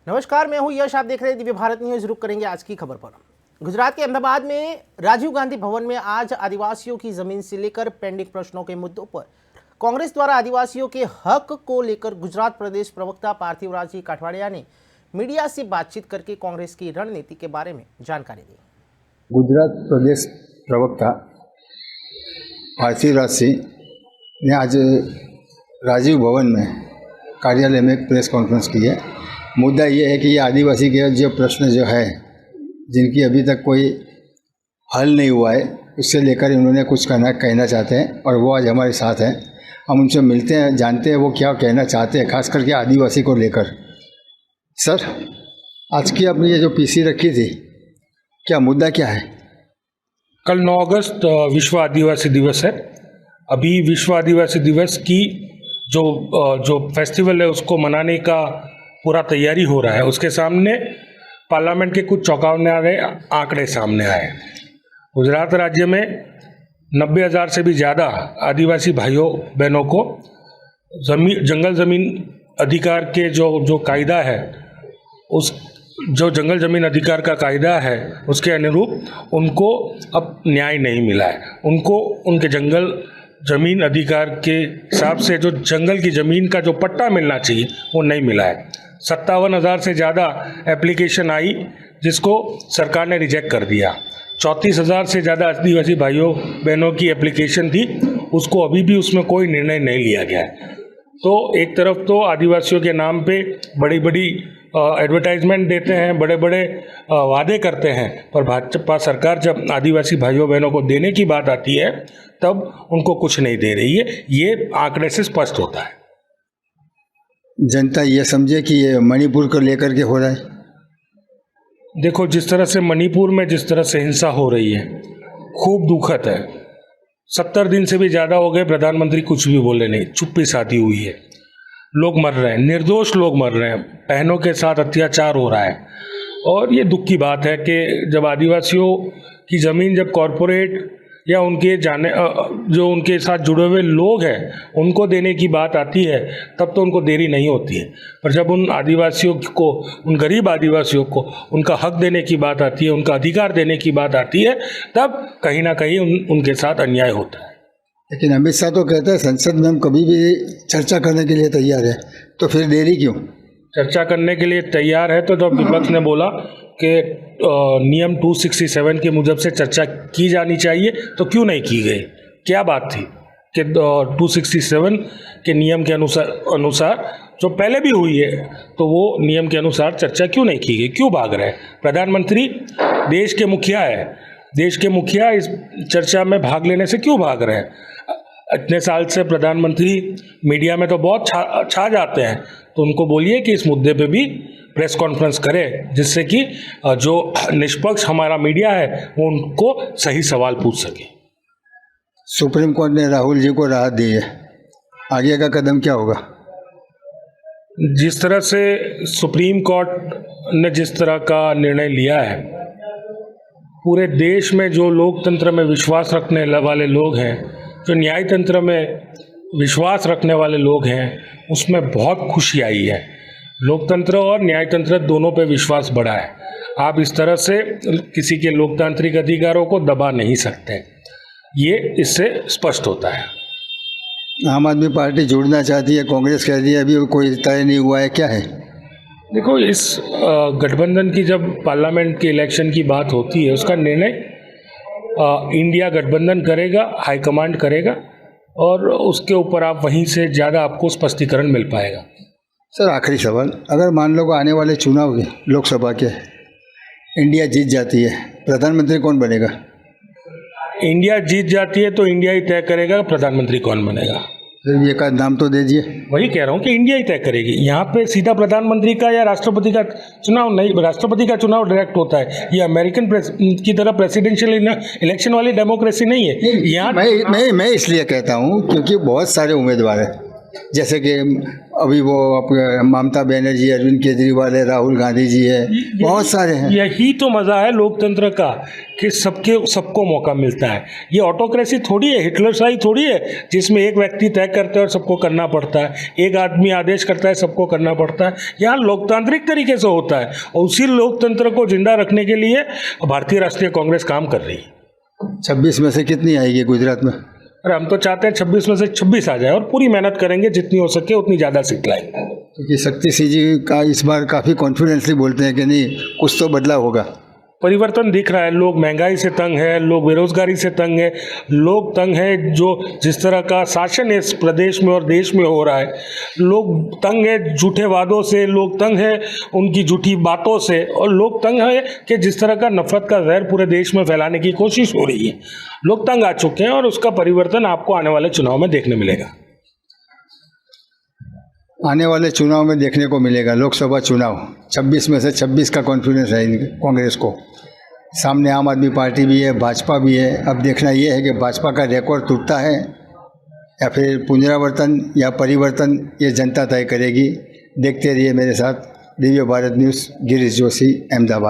नमस्कार, मैं हूं यश। आप देख रहे हैं दिव्य भारत न्यूज। रुक करेंगे आज की खबर पर। गुजरात के अहमदाबाद में राजीव गांधी भवन में आज आदिवासियों की जमीन से लेकर पेंडिंग प्रश्नों के मुद्दों पर कांग्रेस द्वारा आदिवासियों के हक को लेकर गुजरात प्रदेश प्रवक्ता पार्थिवराज काठवाड़िया ने मीडिया से बातचीत करके कांग्रेस की रणनीति के बारे में जानकारी दी। गुजरात प्रदेश प्रवक्ता पार्थिवराज ने आज राजीव भवन में कार्यालय में एक प्रेस कॉन्फ्रेंस की है। मुद्दा ये है कि ये आदिवासी के जो प्रश्न जो है, जिनकी अभी तक कोई हल नहीं हुआ है, उससे लेकर इन्होंने कुछ कहना चाहते हैं और वो आज हमारे साथ हैं। हम उनसे मिलते हैं, जानते हैं वो क्या कहना चाहते हैं, खास करके आदिवासी को लेकर। सर, आज की आपने ये जो पीसी रखी थी, क्या मुद्दा क्या है? कल 9 अगस्त विश्व आदिवासी दिवस है। अभी विश्व आदिवासी दिवस की जो फेस्टिवल है उसको मनाने का पूरा तैयारी हो रहा है। उसके सामने पार्लियामेंट के कुछ चौंकाने आंकड़े सामने आए। गुजरात राज्य में 90,000 से भी ज़्यादा आदिवासी भाइयों बहनों को जंगल ज़मीन अधिकार के जो कायदा है, उस जो जंगल ज़मीन अधिकार का कायदा है उसके अनुरूप उनको अब न्याय नहीं मिला है। उनको उनके जंगल ज़मीन अधिकार के हिसाब से जो जंगल की ज़मीन का जो पट्टा मिलना चाहिए वो नहीं मिला है। 57,000 से ज़्यादा एप्लीकेशन आई जिसको सरकार ने रिजेक्ट कर दिया। 34,000 से ज़्यादा आदिवासी भाइयों बहनों की एप्लीकेशन थी, उसको अभी भी उसमें कोई निर्णय नहीं लिया गया है। तो एक तरफ तो आदिवासियों के नाम पे बड़ी बड़ी एडवर्टाइजमेंट देते हैं, बड़े बड़े वादे करते हैं, पर भाजपा सरकार जब आदिवासी भाइयों बहनों को देने की बात आती है तब उनको कुछ नहीं दे रही है। ये आंकड़े से स्पष्ट होता है। जनता ये समझे कि ये मणिपुर को लेकर के हो रहा है। देखो, जिस तरह से मणिपुर में जिस तरह से हिंसा हो रही है, खूब दुखद है। 70 दिन से भी ज़्यादा हो गए, प्रधानमंत्री कुछ भी बोले नहीं, चुप्पी साधी हुई है। लोग मर रहे हैं, निर्दोष लोग मर रहे हैं, बहनों के साथ अत्याचार हो रहा है। और ये दुख की बात है कि जब आदिवासियों की ज़मीन जब कॉरपोरेट या उनके जो उनके साथ जुड़े हुए लोग हैं उनको देने की बात आती है तब तो उनको देरी नहीं होती है, पर जब उन आदिवासियों को, उन गरीब आदिवासियों को उनका हक देने की बात आती है, उनका अधिकार देने की बात आती है, तब कहीं ना कहीं उनके साथ अन्याय होता है। लेकिन अमित शाह तो कहता है संसद में हम कभी भी चर्चा करने के लिए तैयार है, तो फिर देरी क्यों? चर्चा करने के लिए तैयार है तो विपक्ष ने बोला कि नियम 267 के मुजब से चर्चा की जानी चाहिए, तो क्यों नहीं की गई? क्या बात थी कि 267 के नियम के अनुसार जो पहले भी हुई है तो वो नियम के अनुसार चर्चा क्यों नहीं की गई? क्यों भाग रहे? प्रधानमंत्री देश के मुखिया है, देश के मुखिया इस चर्चा में भाग लेने से क्यों भाग रहे हैं? इतने साल से प्रधानमंत्री मीडिया में तो बहुत छा जाते हैं, तो उनको बोलिए कि इस मुद्दे पे भी प्रेस कॉन्फ्रेंस करें, जिससे कि जो निष्पक्ष हमारा मीडिया है वो उनको सही सवाल पूछ सके। सुप्रीम कोर्ट ने राहुल जी को राहत दी है, आगे का कदम क्या होगा? जिस तरह से सुप्रीम कोर्ट ने जिस तरह का निर्णय लिया है, पूरे देश में जो लोकतंत्र में विश्वास रखने वाले लोग हैं, जो न्याय तंत्र में विश्वास रखने वाले लोग हैं, उसमें बहुत खुशी आई है। लोकतंत्र और न्यायतंत्र दोनों पे विश्वास बढ़ा है। आप इस तरह से किसी के लोकतांत्रिक अधिकारों को दबा नहीं सकते, ये इससे स्पष्ट होता है। आम आदमी पार्टी जुड़ना चाहती है, कांग्रेस कह रही है अभी कोई तय नहीं हुआ है, क्या है? देखो, इस गठबंधन की जब पार्लियामेंट के इलेक्शन की बात होती है, उसका निर्णय इंडिया गठबंधन करेगा, हाईकमांड करेगा, और उसके ऊपर आप वहीं से ज़्यादा आपको स्पष्टीकरण मिल पाएगा। सर, आखिरी सवाल, अगर मान लो आने वाले चुनाव लोकसभा के इंडिया जीत जाती है, प्रधानमंत्री कौन बनेगा? इंडिया जीत जाती है तो इंडिया ही तय करेगा प्रधानमंत्री कौन बनेगा। फिर एक आध नाम तो दे दिए। वही कह रहा हूँ कि इंडिया ही तय करेगी। यहाँ पे सीधा प्रधानमंत्री का या राष्ट्रपति का चुनाव नहीं, राष्ट्रपति का चुनाव डायरेक्ट होता है। ये अमेरिकन की तरह प्रेसिडेंशियल इलेक्शन वाली डेमोक्रेसी नहीं है। यहाँ मैं इसलिए कहता हूँ क्योंकि बहुत सारे उम्मीदवार हैं, जैसे कि अभी वो आपके ममता बनर्जी, अरविंद केजरीवाल है, राहुल गांधी जी है, बहुत सारे हैं। यही तो मज़ा है लोकतंत्र का कि सबको मौका मिलता है। ये ऑटोक्रेसी थोड़ी है, हिटलरशाही थोड़ी है जिसमें एक व्यक्ति तय करता है और सबको करना पड़ता है, एक आदमी आदेश करता है सबको करना पड़ता है। यहाँ लोकतांत्रिक तरीके से होता है और उसी लोकतंत्र को जिंदा रखने के लिए भारतीय राष्ट्रीय कांग्रेस काम कर रही है। 26 में से कितनी आएगी गुजरात में? अरे हम तो चाहते हैं 26 में से 26 आ जाए और पूरी मेहनत करेंगे, जितनी हो सके उतनी ज़्यादा सीट लाएंगे। क्योंकि शक्ति सिंह जी का इस बार काफ़ी कॉन्फिडेंसली बोलते हैं कि नहीं, कुछ तो बदलाव होगा। परिवर्तन दिख रहा है। लोग महंगाई से तंग है, लोग बेरोजगारी से तंग है, लोग तंग है जो जिस तरह का शासन इस प्रदेश में और देश में हो रहा है। लोग तंग है झूठे वादों से, लोग तंग है उनकी झूठी बातों से, और लोग तंग है कि जिस तरह का नफरत का जहर पूरे देश में फैलाने की कोशिश हो रही है। लोग तंग आ चुके हैं और उसका परिवर्तन आपको आने वाले चुनाव में देखने मिलेगा। आने वाले चुनाव में देखने को मिलेगा। लोकसभा चुनाव 26 में से 26 का कॉन्फिडेंस है कांग्रेस को। सामने आम आदमी पार्टी भी है, भाजपा भी है। अब देखना ये है कि भाजपा का रिकॉर्ड टूटता है या फिर पुनरावर्तन या परिवर्तन, ये जनता तय करेगी। देखते रहिए मेरे साथ। दिव्य भारत न्यूज़, गिरीश जोशी, अहमदाबाद।